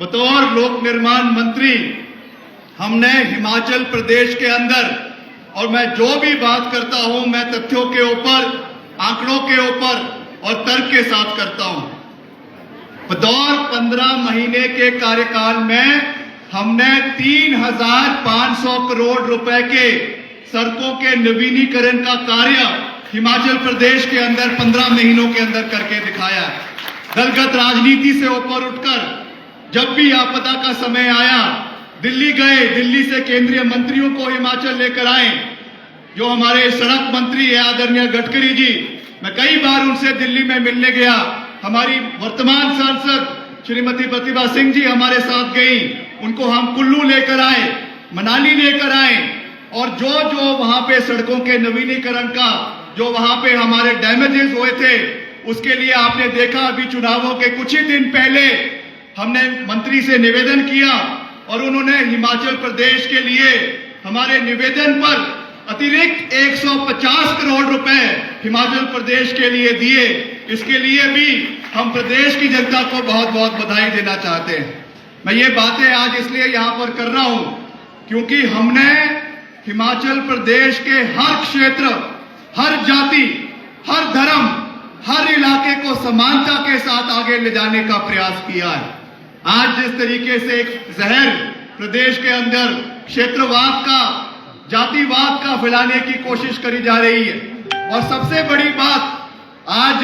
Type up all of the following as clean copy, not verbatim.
बतौर लोक निर्माण मंत्री हमने हिमाचल प्रदेश के अंदर, और मैं जो भी बात करता हूं मैं तथ्यों के ऊपर, आंकड़ों के ऊपर और तर्क के साथ करता हूं। बतौर 15 महीने के कार्यकाल में हमने 3,500 करोड़ रुपए के सड़कों के नवीनीकरण का कार्य हिमाचल प्रदेश के अंदर 15 महीनों के अंदर करके दिखाया है। दलगत राजनीति से ऊपर उठकर जब भी आपदा का समय आया, दिल्ली गए, दिल्ली से केंद्रीय मंत्रियों को हिमाचल लेकर आए। जो हमारे सड़क मंत्री है आदरणीय गडकरी जी, मैं कई बार उनसे दिल्ली में मिलने गया। हमारी वर्तमान सांसद श्रीमती प्रतिभा सिंह जी हमारे साथ गई, उनको हम कुल्लू लेकर आए, मनाली लेकर आए, और जो वहां पे सड़कों के नवीनीकरण का जो वहां पे हमारे डैमेजेस हुए थे, उसके लिए आपने देखा अभी चुनावों के कुछ ही दिन पहले हमने मंत्री से निवेदन किया और उन्होंने हिमाचल प्रदेश के लिए हमारे निवेदन पर अतिरिक्त 150 करोड़ रुपए हिमाचल प्रदेश के लिए दिए। इसके लिए भी हम प्रदेश की जनता को बहुत बहुत बधाई देना चाहते हैं। मैं ये बातें आज इसलिए यहां पर कर रहा हूं क्योंकि हमने हिमाचल प्रदेश के हर क्षेत्र, हर जाति, हर धर्म, हर इलाके को समानता के साथ आगे ले जाने का प्रयास किया है। आज जिस तरीके से एक जहर प्रदेश के अंदर क्षेत्रवाद का, जातिवाद का फैलाने की कोशिश करी जा रही है, और सबसे बड़ी बात आज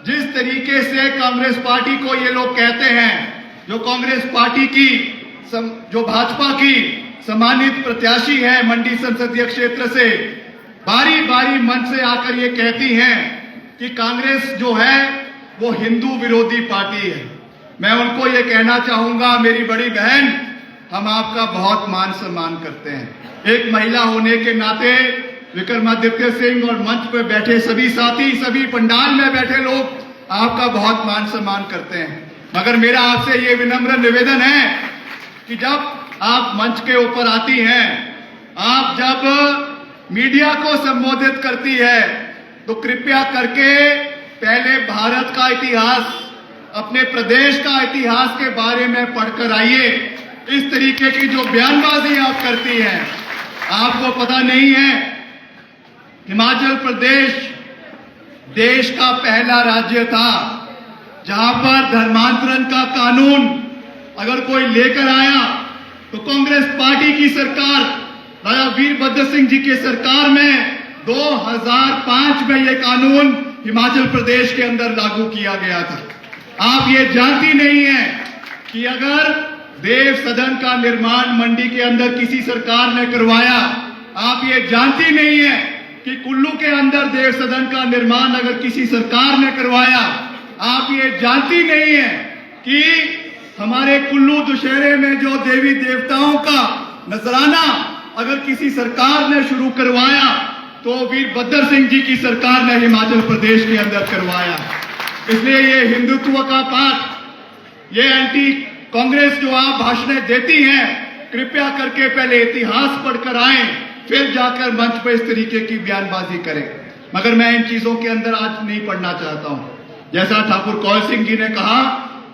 जिस तरीके से कांग्रेस पार्टी को ये लोग कहते हैं, जो कांग्रेस पार्टी की जो भाजपा की सम्मानित प्रत्याशी है मंडी संसदीय क्षेत्र से, बारी बारी मंच से आकर ये कहती हैं कि कांग्रेस जो है वो हिंदू विरोधी पार्टी है। मैं उनको ये कहना चाहूंगा, मेरी बड़ी बहन, हम आपका बहुत मान सम्मान करते हैं। एक महिला होने के नाते विक्रमादित्य सिंह और मंच पे बैठे सभी साथी, सभी पंडाल में बैठे लोग आपका बहुत मान सम्मान करते हैं। मगर मेरा आपसे ये विनम्र निवेदन है कि जब आप मंच के ऊपर आती हैं, आप जब मीडिया को संबोधित करती है, तो कृपया करके पहले भारत का इतिहास, अपने प्रदेश का इतिहास के बारे में पढ़कर आइए। इस तरीके की जो बयानबाजी आप करती हैं, आपको पता नहीं है हिमाचल प्रदेश देश का पहला राज्य था जहां पर धर्मांतरण का कानून अगर कोई लेकर आया तो कांग्रेस पार्टी की सरकार, राजा वीरभद्र सिंह जी की सरकार में 2005 में यह कानून हिमाचल प्रदेश के अंदर लागू किया गया था। आप ये जानती नहीं है कि अगर देव सदन का निर्माण मंडी के अंदर किसी सरकार ने करवाया, आप ये जानती नहीं है कि कुल्लू के अंदर देव सदन का निर्माण अगर किसी सरकार ने करवाया, आप ये जानती नहीं है कि हमारे कुल्लू दुशहरे में जो देवी देवताओं का नजराना अगर किसी सरकार ने शुरू करवाया तो वीरभद्र सिंह जी की सरकार ने हिमाचल प्रदेश के अंदर करवाया। इसलिए ये हिंदुत्व का पाठ, ये एंटी कांग्रेस जो आप भाषणें देती हैं, कृपया करके पहले इतिहास पढ़कर आएं, फिर जाकर मंच पर इस तरीके की बयानबाजी करें। मगर मैं इन चीजों के अंदर आज नहीं पढ़ना चाहता हूं। जैसा ठाकुर कौल सिंह जी ने कहा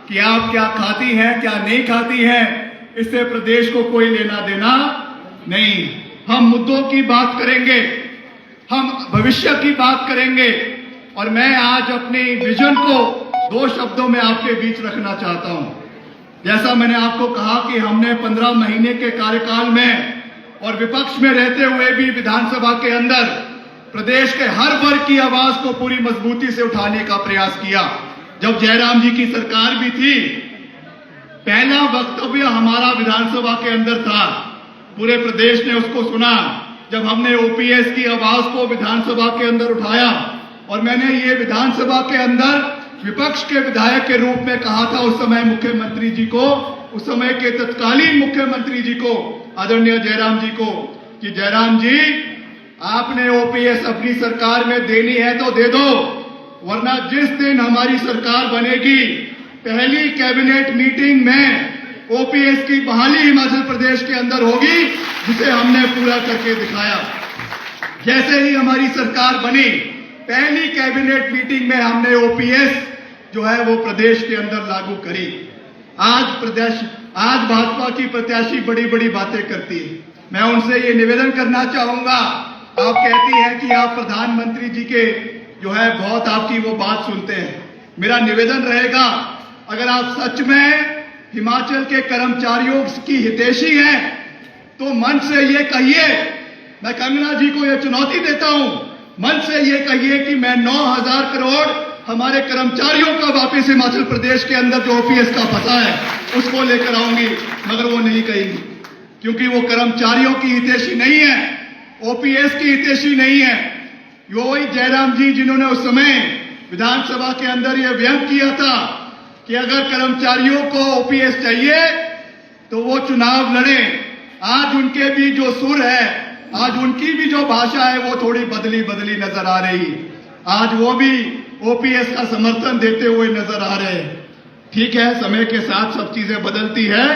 कि आप क्या खाती हैं, क्या नहीं खाती हैं, इससे प्रदेश को कोई लेना देना नहीं। हम मुद्दों की बात करेंगे, हम भविष्य की बात करेंगे, और मैं आज अपने विजन को 2 शब्दों में आपके बीच रखना चाहता हूं। जैसा मैंने आपको कहा कि हमने 15 महीने के कार्यकाल में और विपक्ष में रहते हुए भी विधानसभा के अंदर प्रदेश के हर वर्ग की आवाज को पूरी मजबूती से उठाने का प्रयास किया। जब जयराम जी की सरकार भी थी, पहला वक्तव्य हमारा विधानसभा के अंदर था, पूरे प्रदेश ने उसको सुना। जब हमने ओपीएस की आवाज को विधानसभा के अंदर उठाया और मैंने ये विधानसभा के अंदर विपक्ष के विधायक के रूप में कहा था उस समय मुख्यमंत्री जी को, उस समय के तत्कालीन मुख्यमंत्री जी को, आदरणीय जयराम जी को, कि जयराम जी आपने ओपीएस अपनी सरकार में देनी है तो दे दो, वरना जिस दिन हमारी सरकार बनेगी पहली कैबिनेट मीटिंग में ओपीएस की बहाली हिमाचल प्रदेश के अंदर होगी, जिसे हमने पूरा करके दिखाया। जैसे ही हमारी सरकार बनी, पहली कैबिनेट मीटिंग में हमने ओपीएस जो है वो प्रदेश के अंदर लागू करी। आज भाजपा की प्रत्याशी बड़ी बड़ी बातें करती है। मैं उनसे ये निवेदन करना चाहूंगा, आप कहती हैं कि आप प्रधानमंत्री जी के जो है बहुत आपकी वो बात सुनते हैं। मेरा निवेदन रहेगा, अगर आप सच में हिमाचल के कर्मचारियों की हितैषी हैं तो मन से ये कहिए, मैं कंगना जी को ये चुनौती देता हूं, मन से ये कहिए कि मैं 9,000 करोड़ हमारे कर्मचारियों का वापस हिमाचल प्रदेश के अंदर जो ओपीएस का फंसा है उसको लेकर आऊंगी, मगर वो नहीं कहेंगी क्योंकि वो कर्मचारियों की हितैषी नहीं है, ओपीएस की हितैषी नहीं है। वही जयराम जी जिन्होंने उस समय विधानसभा के अंदर ये व्यंग किया था कि अगर कर्मचारियों को ओपीएस चाहिए तो वो चुनाव लड़े। आज उनके भी जो सुर है, आज उनकी भी जो भाषा है वो थोड़ी बदली बदली नजर आ रही। आज वो भी ओपीएस का समर्थन देते हुए नजर आ रहे हैं। ठीक है, समय के साथ सब चीजें बदलती है,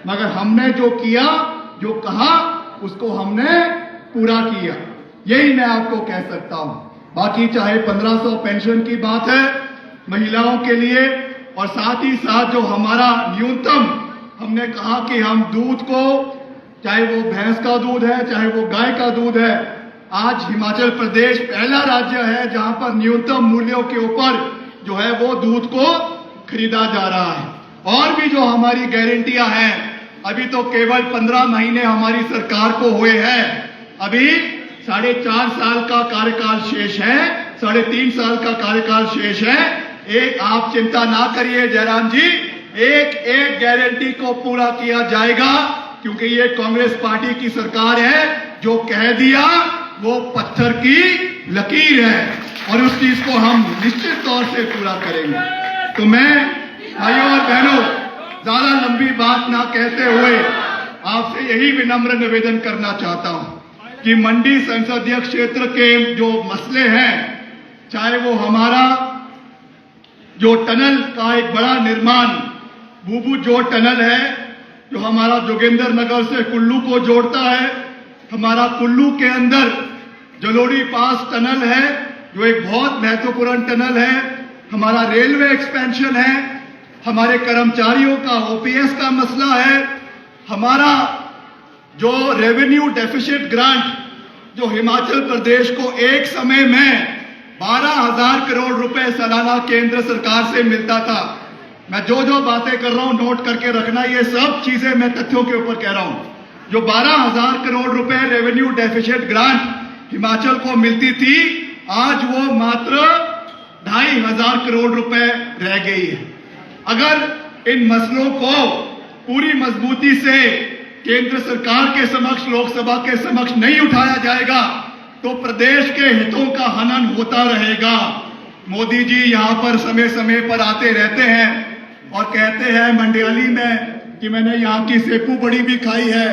मगर हमने जो किया, जो कहा, उसको हमने पूरा किया, यही मैं आपको कह सकता हूं। बाकी चाहे 1500 पेंशन की बात है महिलाओं के लिए, और साथ ही साथ जो हमारा न्यूनतम हमने कहा कि हम दूध को, चाहे वो भैंस का दूध है चाहे वो गाय का दूध है, आज हिमाचल प्रदेश पहला राज्य है जहां पर न्यूनतम मूल्यों के ऊपर जो है वो दूध को खरीदा जा रहा है। और भी जो हमारी गारंटियां हैं, अभी तो केवल 15 महीने हमारी सरकार को हुए हैं, अभी 4.5 साल का कार्यकाल शेष है, 3.5 साल का कार्यकाल शेष है। एक आप चिंता ना करिए जयराम जी, एक एक गारंटी को पूरा किया जाएगा, क्योंकि ये कांग्रेस पार्टी की सरकार है, जो कह दिया वो पत्थर की लकीर है और उस चीज को हम निश्चित तौर से पूरा करेंगे। तो मैं भाइयों और बहनों, ज्यादा लंबी बात ना कहते हुए आपसे यही विनम्र निवेदन करना चाहता हूं कि मंडी संसदीय क्षेत्र के जो मसले हैं, चाहे वो हमारा जो टनल का एक बड़ा निर्माण बूबू जो टनल है, जो हमारा जोगिंदर नगर से कुल्लू को जोड़ता है, हमारा कुल्लू के अंदर जलोड़ी पास टनल है जो एक बहुत महत्वपूर्ण टनल है, हमारा रेलवे एक्सपेंशन है, हमारे कर्मचारियों का ओपीएस का मसला है, हमारा जो रेवेन्यू डेफिसिट ग्रांट जो हिमाचल प्रदेश को एक समय में 12,000 करोड़ रुपए सालाना केंद्र सरकार से मिलता था। मैं जो बातें कर रहा हूं नोट करके रखना, ये सब चीजें मैं तथ्यों के ऊपर कह रहा हूं। जो 12,000 करोड़ रुपए रेवेन्यू डेफिसिट ग्रांट हिमाचल को मिलती थी, आज वो मात्र 2,500 करोड़ रुपए रह गई है। अगर इन मसलों को पूरी मजबूती से केंद्र सरकार के समक्ष, लोकसभा के समक्ष नहीं उठाया जाएगा तो प्रदेश के हितों का हनन होता रहेगा। मोदी जी यहाँ पर समय समय पर आते रहते हैं और कहते हैं मंडियाली में कि मैंने यहाँ की सेपू बड़ी भी खाई है,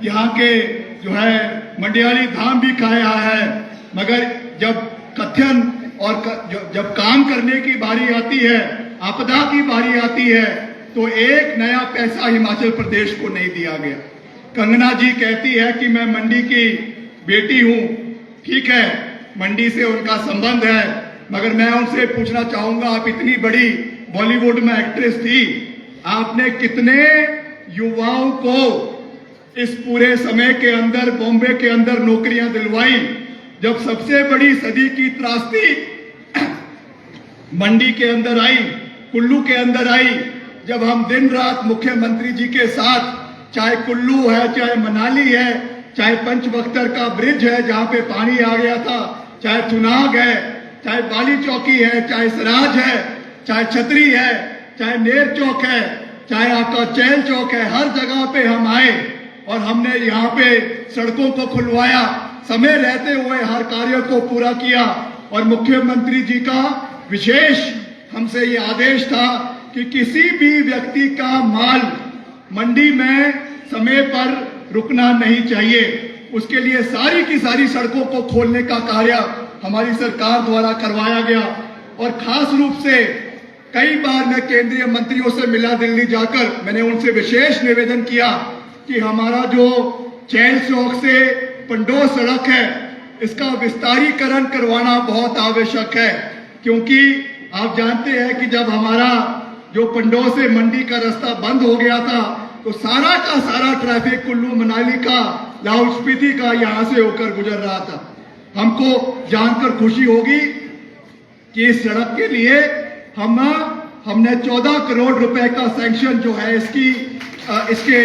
यहाँ के जो है मंडियाली धाम भी खाया है, मगर जब कथन और जब काम करने की बारी आती है, आपदा की बारी आती है, तो एक नया पैसा हिमाचल प्रदेश को नहीं दिया गया। कंगना जी कहती है कि मैं मंडी की बेटी हूं, ठीक है, मंडी से उनका संबंध है, मगर मैं उनसे पूछना चाहूंगा, आप इतनी बड़ी बॉलीवुड में एक्ट्रेस थी, आपने कितने युवाओं को इस पूरे समय के अंदर बॉम्बे के अंदर नौकरियां दिलवाई, जब सबसे बड़ी सदी की त्रासदी मंडी के अंदर आई, कुल्लू के अंदर आई, जब हम दिन रात मुख्यमंत्री जी के साथ, चाहे कुल्लू है, चाहे मनाली है, चाहे पंचबख्तर का ब्रिज है जहां पे पानी आ गया था, चाहे चुनाग है, चाहे बाली चौकी है, चाहे सराज है, चाहे छतरी है, चाहे नेर चौक है, चाहे आपका चैल चौक है, हर जगह पे हम आए और हमने यहाँ पे सड़कों को खुलवाया, समय रहते हुए हर कार्य को पूरा किया। और मुख्यमंत्री जी का विशेष हमसे ये आदेश था कि किसी भी व्यक्ति का माल मंडी में समय पर रुकना नहीं चाहिए। उसके लिए सारी की सारी सड़कों को खोलने का कार्य हमारी सरकार द्वारा करवाया गया। और खास रूप से कई बार मैं केंद्रीय मंत्रियों से मिला दिल्ली जाकर, मैंने उनसे विशेष निवेदन किया कि हमारा जो चैल चौक से पंडो सड़क है, इसका विस्तारीकरण करवाना बहुत आवश्यक है, क्योंकि आप जानते हैं कि जब हमारा जो पंडोह से मंडी का रास्ता बंद हो गया था, तो सारा का सारा ट्रैफिक कुल्लू मनाली का, लाहौल स्पीति का यहां से होकर गुजर रहा था। हमको जानकर खुशी होगी कि इस सड़क के लिए हमने 14 करोड़ रुपए का सैंक्शन जो है इसके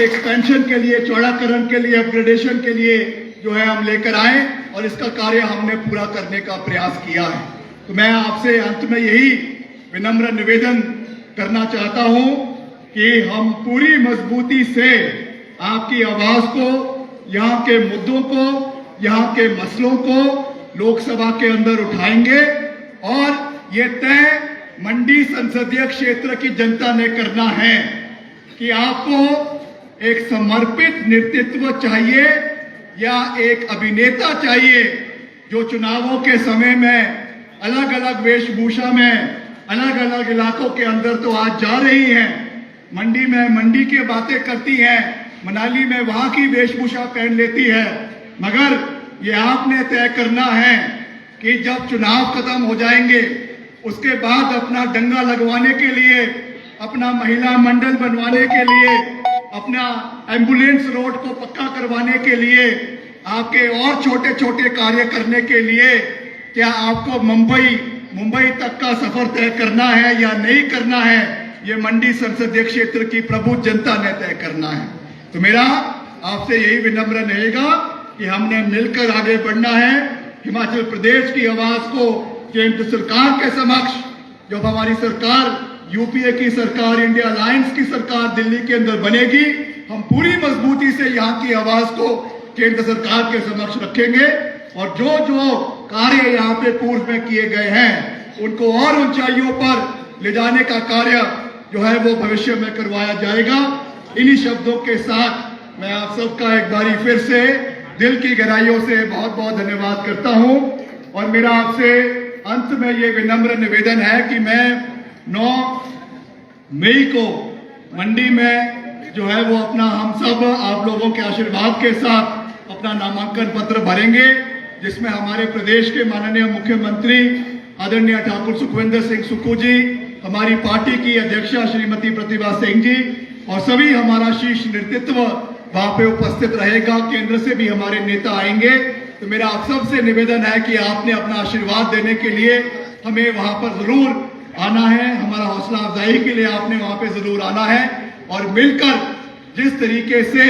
एक्सपेंशन के लिए, चौड़ाकरण के लिए, अपग्रेडेशन के लिए जो है हम लेकर आए और इसका कार्य हमने पूरा करने का प्रयास किया है। तो मैं आपसे अंत में यही विनम्र निवेदन करना चाहता हूं कि हम पूरी मजबूती से आपकी आवाज को, यहाँ के मुद्दों को, यहाँ के मसलों को लोकसभा के अंदर उठाएंगे और ये तय मंडी संसदीय क्षेत्र की जनता ने करना है कि आपको एक समर्पित नेतृत्व चाहिए या एक अभिनेता चाहिए जो चुनावों के समय में अलग अलग वेशभूषा में अलग अलग इलाकों के अंदर तो आज जा रही हैं, मंडी में मंडी की बातें करती हैं, मनाली में वहां की वेशभूषा पहन लेती है, मगर ये आपने तय करना है कि जब चुनाव खत्म हो जाएंगे उसके बाद अपना डंगा लगवाने के लिए, अपना महिला मंडल बनवाने के लिए, अपना एम्बुलेंस रोड को पक्का करवाने के लिए, आपके और छोटे छोटे कार्य करने के लिए क्या आपको मुंबई तक का सफर तय करना है या नहीं करना है, ये मंडी संसदीय क्षेत्र की प्रबुद्ध जनता ने तय करना है। तो मेरा आपसे यही विनम्र रहेगा कि हमने मिलकर आगे बढ़ना है। हिमाचल प्रदेश की आवाज को केंद्र सरकार के समक्ष, जब हमारी सरकार यूपीए की सरकार, इंडिया अलायंस की सरकार दिल्ली के अंदर बनेगी, हम पूरी मजबूती से यहाँ की आवाज को केंद्र सरकार के समक्ष रखेंगे और जो जो कार्य यहाँ पे पूर्व में किए गए हैं उनको और ऊंचाइयों पर ले जाने का कार्य जो है वो भविष्य में करवाया जाएगा। इन्हीं शब्दों के साथ मैं आप सबका एक बारी फिर से दिल की गहराइयों से बहुत बहुत धन्यवाद करता हूं और मेरा आपसे अंत में ये विनम्र निवेदन है कि मैं 9 मई को मंडी में जो है वो अपना, हम सब आप लोगों के आशीर्वाद के साथ अपना नामांकन पत्र भरेंगे, जिसमें हमारे प्रदेश के माननीय मुख्यमंत्री आदरणीय ठाकुर सुखविंदर सिंह सुक्खू जी, हमारी पार्टी की अध्यक्षा श्रीमती प्रतिभा सिंह जी और सभी हमारा शीर्ष नेतृत्व वहां पे उपस्थित रहेगा। केंद्र से भी हमारे नेता आएंगे। तो मेरा आप सबसे निवेदन है कि आपने अपना आशीर्वाद देने के लिए हमें वहां पर जरूर आना है, हमारा हौसला अफजाई के लिए आपने वहां पे जरूर आना है और मिलकर जिस तरीके से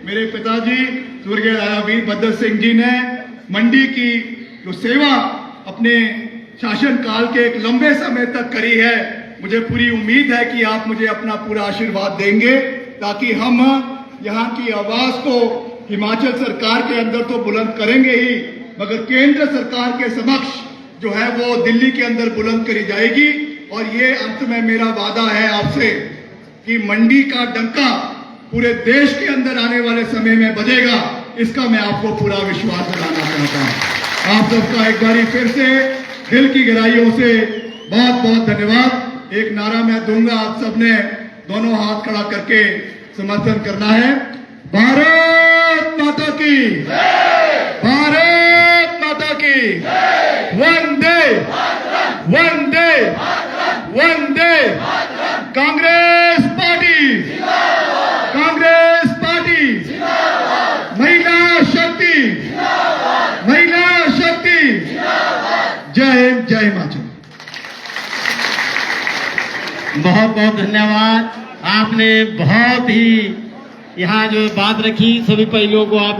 मेरे पिताजी स्वर्गीय राजा वीरभद्र सिंह जी ने मंडी की जो सेवा अपने शासन काल के एक लंबे समय तक करी है, मुझे पूरी उम्मीद है कि आप मुझे अपना पूरा आशीर्वाद देंगे ताकि हम यहाँ की आवाज को हिमाचल सरकार के अंदर तो बुलंद करेंगे ही, मगर केंद्र सरकार के समक्ष जो है वो दिल्ली के अंदर बुलंद करी जाएगी। और ये अंत में मेरा वादा है आपसे कि मंडी का डंका पूरे देश के अंदर आने वाले समय में बजेगा, इसका मैं आपको पूरा विश्वास दिलाना चाहता हूं। आप सबका एक बारी फिर से दिल की गहराइयों से बहुत बहुत धन्यवाद। एक नारा मैं दूंगा, आप सबने दोनों हाथ खड़ा करके समर्थन करना है। भारत माता की, भारत माता की, वंदे वंदे वंदे। कांग्रेस पार्टी, कांग्रेस पार्टी, महिला शक्ति, महिला शक्ति। जय हिंद, जय हिमाचल। बहुत बहुत धन्यवाद। आपने बहुत ही यहाँ जो बात रखी, सभी पहलुओं को आप